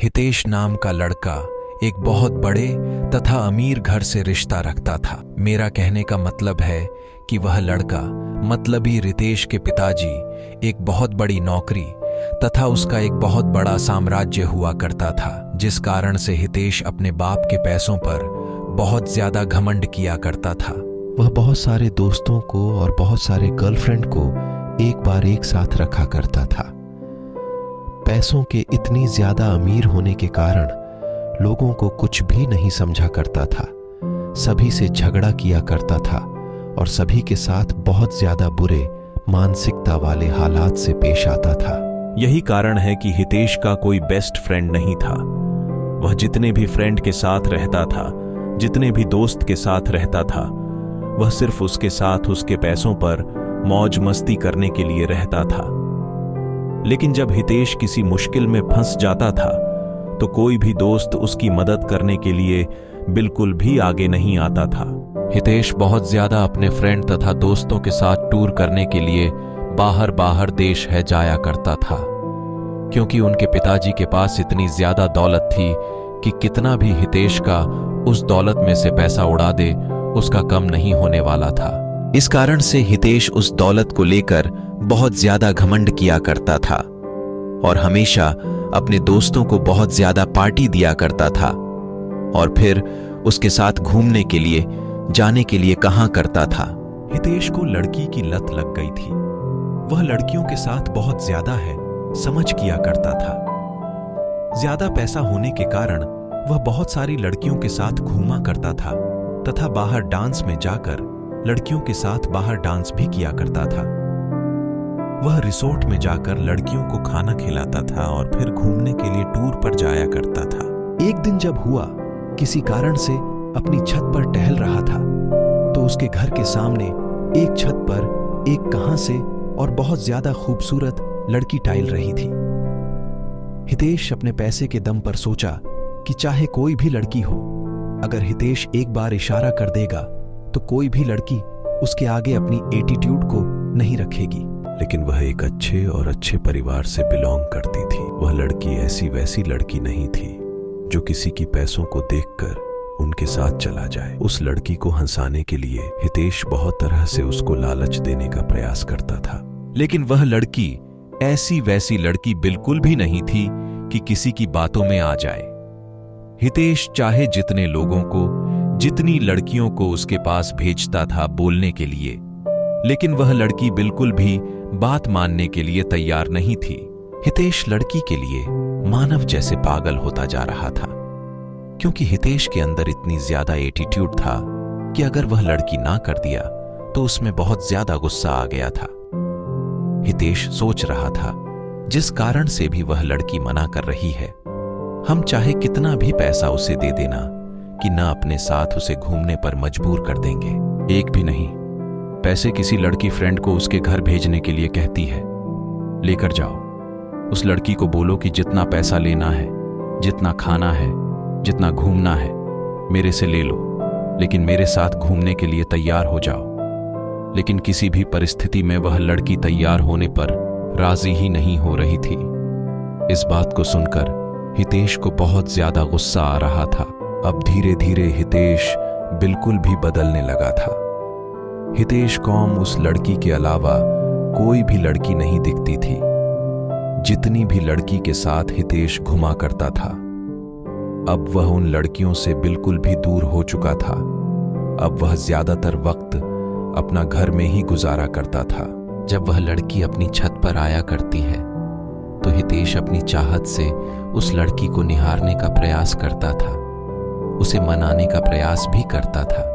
हितेश नाम का लड़का एक बहुत बड़े तथा अमीर घर से रिश्ता रखता था। मेरा कहने का मतलब है कि वह लड़का मतलबी रितेश के पिताजी एक बहुत बड़ी नौकरी तथा उसका एक बहुत बड़ा साम्राज्य हुआ करता था, जिस कारण से हितेश अपने बाप के पैसों पर बहुत ज्यादा घमंड किया करता था। वह बहुत सारे दोस्तों को और बहुत सारे गर्लफ्रेंड को एक बार एक साथ रखा करता था। पैसों के इतनी ज्यादा अमीर होने के कारण लोगों को कुछ भी नहीं समझा करता था, सभी से झगड़ा किया करता था और सभी के साथ बहुत ज्यादा बुरे मानसिकता वाले हालात से पेश आता था। यही कारण है कि हितेश का कोई बेस्ट फ्रेंड नहीं था। वह जितने भी फ्रेंड के साथ रहता था, जितने भी दोस्त के साथ रहता था, वह सिर्फ उसके साथ उसके पैसों पर मौज मस्ती करने के लिए रहता था। लेकिन जब हितेश किसी मुश्किल में फंस जाता था तो कोई भी दोस्त उसकी मदद करने के लिए बिल्कुल भी आगे नहीं आता था। हितेश बहुत ज्यादा अपने फ्रेंड तथा दोस्तों के साथ टूर करने के लिए बाहर देश है जाया करता था, क्योंकि उनके पिताजी के पास इतनी ज्यादा दौलत थी कि कितना भी हितेश का उस दौलत में से पैसा उड़ा दे उसका कम नहीं होने वाला था। इस कारण से हितेश उस दौलत को लेकर बहुत ज्यादा घमंड किया करता था और हमेशा अपने दोस्तों को बहुत ज्यादा पार्टी दिया करता था और फिर उसके साथ घूमने के लिए जाने के लिए कहा करता था। हितेश को लड़की की लत लग गई थी। वह लड़कियों के साथ बहुत ज्यादा है समझ किया करता था। ज्यादा पैसा होने के कारण वह बहुत सारी लड़कियों के साथ घूमा करता था तथा बाहर डांस में जाकर लड़कियों के साथ बाहर डांस भी किया करता था। वह रिसोर्ट में जाकर लड़कियों को खाना खिलाता था और फिर घूमने के लिए टूर पर जाया करता था। एक दिन जब हुआ किसी कारण से अपनी छत पर टहल रहा था तो उसके घर के सामने एक छत पर एक कहां से और बहुत ज्यादा खूबसूरत लड़की टहल रही थी। हितेश अपने पैसे के दम पर सोचा कि चाहे कोई भी लड़की हो, अगर हितेश एक बार इशारा कर देगा तो कोई भी लड़की उसके आगे अपनी एटीट्यूड को नहीं रखेगी। लेकिन वह एक अच्छे परिवार से बिलोंग करती थी। वह लड़की ऐसी वैसी लड़की नहीं थी जो किसी की पैसों को देखकर उनके साथ चला जाए। उस लड़की को हंसाने के लिए हितेश बहुत तरह से उसको लालच देने का प्रयास करता था, लेकिन वह लड़की ऐसी वैसी लड़की बिल्कुल भी नहीं थी कि किसी की बातों में आ जाए। हितेश चाहे जितने लोगों को, जितनी लड़कियों को उसके पास भेजता था बोलने के लिए, लेकिन वह लड़की बिल्कुल भी बात मानने के लिए तैयार नहीं थी। हितेश लड़की के लिए मानव जैसे पागल होता जा रहा था, क्योंकि हितेश के अंदर इतनी ज्यादा एटीट्यूड था कि अगर वह लड़की ना कर दिया तो उसमें बहुत ज्यादा गुस्सा आ गया था। हितेश सोच रहा था जिस कारण से भी वह लड़की मना कर रही है, हम चाहे कितना भी पैसा उसे दे देना कि ना अपने साथ उसे घूमने पर मजबूर कर देंगे। एक भी नहीं, पैसे किसी लड़की फ्रेंड को उसके घर भेजने के लिए कहती है, लेकर जाओ। उस लड़की को बोलो कि जितना पैसा लेना है, जितना खाना है, जितना घूमना है, मेरे से ले लो, लेकिन मेरे साथ घूमने के लिए तैयार हो जाओ। लेकिन किसी भी परिस्थिति में वह लड़की तैयार होने पर राजी ही नहीं हो रही थी। इस बात को सुनकर हितेश को बहुत ज्यादा गुस्सा आ रहा था। अब धीरे धीरे हितेश बिल्कुल भी बदलने लगा था। हितेश को उस लड़की के अलावा कोई भी लड़की नहीं दिखती थी। जितनी भी लड़की के साथ हितेश घुमा करता था, अब वह उन लड़कियों से बिल्कुल भी दूर हो चुका था। अब वह ज्यादातर वक्त अपना घर में ही गुजारा करता था। जब वह लड़की अपनी छत पर आया करती है तो हितेश अपनी चाहत से उस लड़की को निहारने का प्रयास करता था, उसे मनाने का प्रयास भी करता था,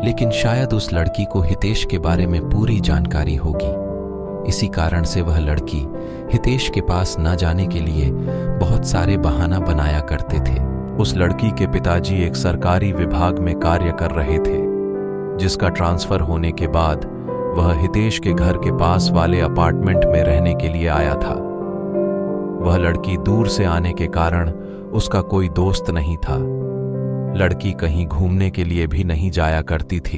लेकिन शायद उस लड़की को हितेश के बारे में पूरी जानकारी होगी। इसी कारण से वह लड़की हितेश के पास न जाने के लिए बहुत सारे बहाना बनाया करते थे। उस लड़की के पिताजी एक सरकारी विभाग में कार्य कर रहे थे, जिसका ट्रांसफर होने के बाद वह हितेश के घर के पास वाले अपार्टमेंट में रहने के लिए आया था। वह लड़की दूर से आने के कारण उसका कोई दोस्त नहीं था। लड़की कहीं घूमने के लिए भी नहीं जाया करती थी,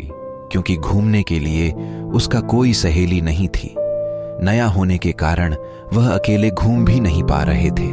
क्योंकि घूमने के लिए उसका कोई सहेली नहीं थी। नया होने के कारण वह अकेले घूम भी नहीं पा रहे थे।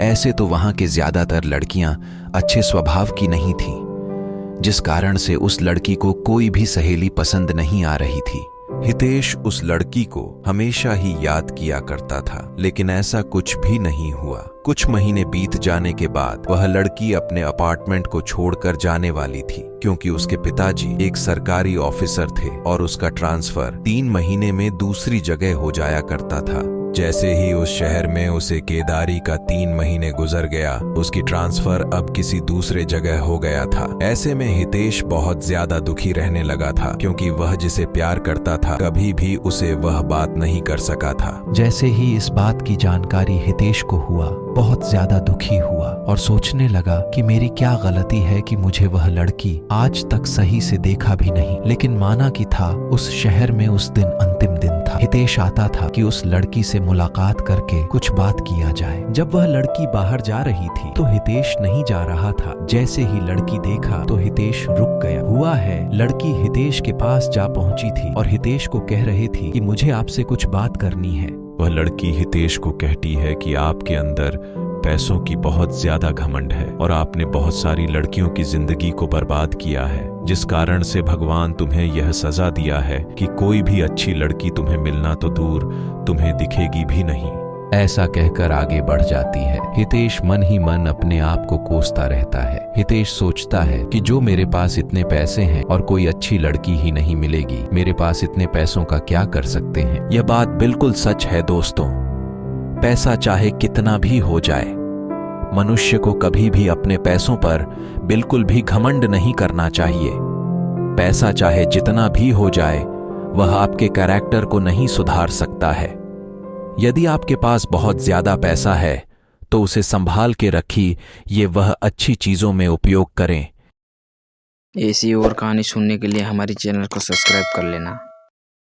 ऐसे तो वहां के ज्यादातर लड़कियां अच्छे स्वभाव की नहीं थीं, जिस कारण से उस लड़की को कोई भी सहेली पसंद नहीं आ रही थी। हितेश उस लड़की को हमेशा ही याद किया करता था, लेकिन ऐसा कुछ भी नहीं हुआ। कुछ महीने बीत जाने के बाद वह लड़की अपने अपार्टमेंट को छोड़कर जाने वाली थी, क्योंकि उसके पिताजी एक सरकारी ऑफिसर थे और उसका ट्रांसफर 3 महीने में दूसरी जगह हो जाया करता था। जैसे ही उस शहर में उसे केदारी का 3 महीने गुजर गया, उसकी ट्रांसफर अब किसी दूसरे जगह हो गया था। ऐसे में हितेश बहुत ज्यादा दुखी रहने लगा था, क्योंकि वह जिसे प्यार करता था कभी भी उसे वह बात नहीं कर सका था। जैसे ही इस बात की जानकारी हितेश को हुआ, बहुत ज्यादा दुखी हुआ और सोचने लगा कि मेरी क्या गलती है कि मुझे वह लड़की आज तक सही से देखा भी नहीं। लेकिन माना कि था, उस शहर में उस दिन अंतिम दिन था। हितेश आता था कि उस लड़की से मुलाकात करके कुछ बात किया जाए। जब वह लड़की बाहर जा रही थी तो हितेश नहीं जा रहा था। जैसे ही लड़की देखा तो हितेश रुक गया। हुआ है, लड़की हितेश के पास जा पहुंची थी और हितेश को कह रही थी कि मुझे आपसे कुछ बात करनी है। वह लड़की हितेश को कहती है कि आपके अंदर पैसों की बहुत ज्यादा घमंड है और आपने बहुत सारी लड़कियों की जिंदगी को बर्बाद किया है, जिस कारण से भगवान तुम्हें यह सजा दिया है कि कोई भी अच्छी लड़की तुम्हें मिलना तो दूर, तुम्हें दिखेगी भी नहीं। ऐसा कहकर आगे बढ़ जाती है। हितेश मन ही मन अपने आप को कोसता रहता है। हितेश सोचता है कि जो मेरे पास इतने पैसे हैं और कोई अच्छी लड़की ही नहीं मिलेगी, मेरे पास इतने पैसों का क्या कर सकते हैं। यह बात बिल्कुल सच है दोस्तों। पैसा चाहे कितना भी हो जाए, मनुष्य को कभी भी अपने पैसों पर बिल्कुल भी घमंड नहीं करना चाहिए। पैसा चाहे जितना भी हो जाए, वह आपके कैरेक्टर को नहीं सुधार सकता है। यदि आपके पास बहुत ज्यादा पैसा है तो उसे संभाल के रखिए, ये वह अच्छी चीजों में उपयोग करें। ऐसी और कहानी सुनने के लिए हमारे चैनल को सब्सक्राइब कर लेना।